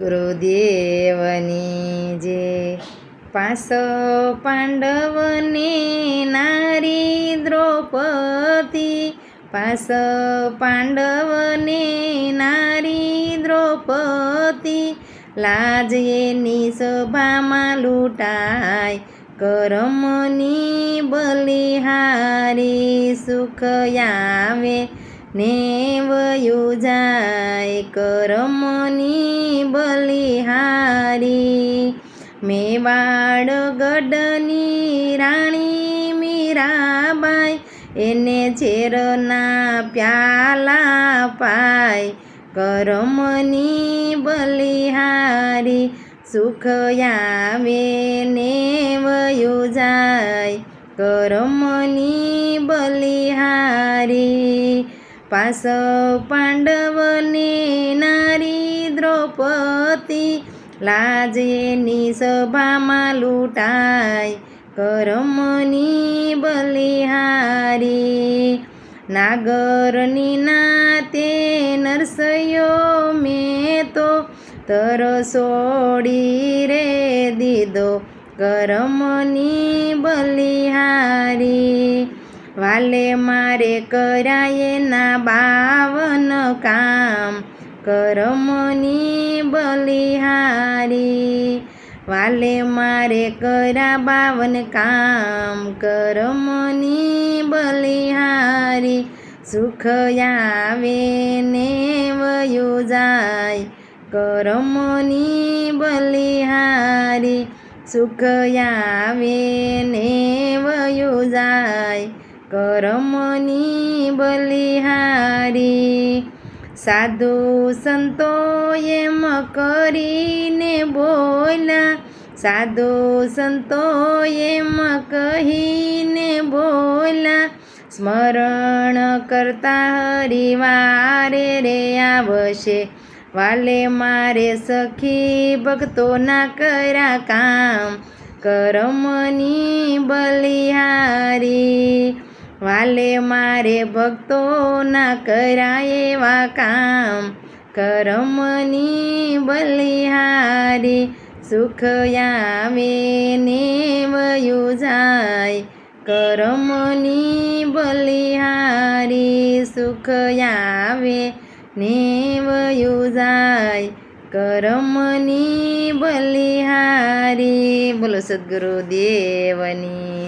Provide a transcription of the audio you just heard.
ગુરુદેવની જે 5 પાંડવને નારી દ્રૌપદી, 5 પાંડવને નારી દ્રૌપદી, લાજ એની સભામાં લૂંટાય, કરમની બલિહારી, સુખ આવે ને વયું જાય, કરમની બલિહારી. મેવાડ ગઢની રાણી મીરાબાઈ, એને ઝેરના પ્યાલા પાય, કરમની બલિહારી, સુખ આવે ને વયું જાય, કરમની બલિહારી. 5 પાંડવને નારી દ્રૌપદી, લાજ એની સભામાં લૂંટાય, કરમની બલિહારી. નાગરની નાતે નરસૈયો મેં તો તરસોડી રે દીધો, કરમની બલિહારી. વાલે મારે કરાય ના 52 કામ, કરમની બલિહારી. વાલે મારે કર્યા 52 કામ, કરમની બલિહારી, સુખ આવે ને વયું જાય, કરમની બલિહારી, સુખ આવે ને વયું જાય, કરમની બલિહારી. સાધુ સંતો એમ કરીને બોલ્યા, સાધુ સંતો એમ કહીને બોલ્યા, સ્મરણ કરતા હરિવારે રે આવશે, વાલે મારે સખી ભક્તોના કર્યા કામ, કરમની બલિહારી. વાલે મારે ભક્તોના કર્યા એવા કામ, કરમની બલિહારી, સુખ આવે ને વયું જાય, કરમની બલિહારી, સુખ આવે ને વયું જાય, કરમની બલિહારી. બોલો સદ્ગુરુદેવની જય.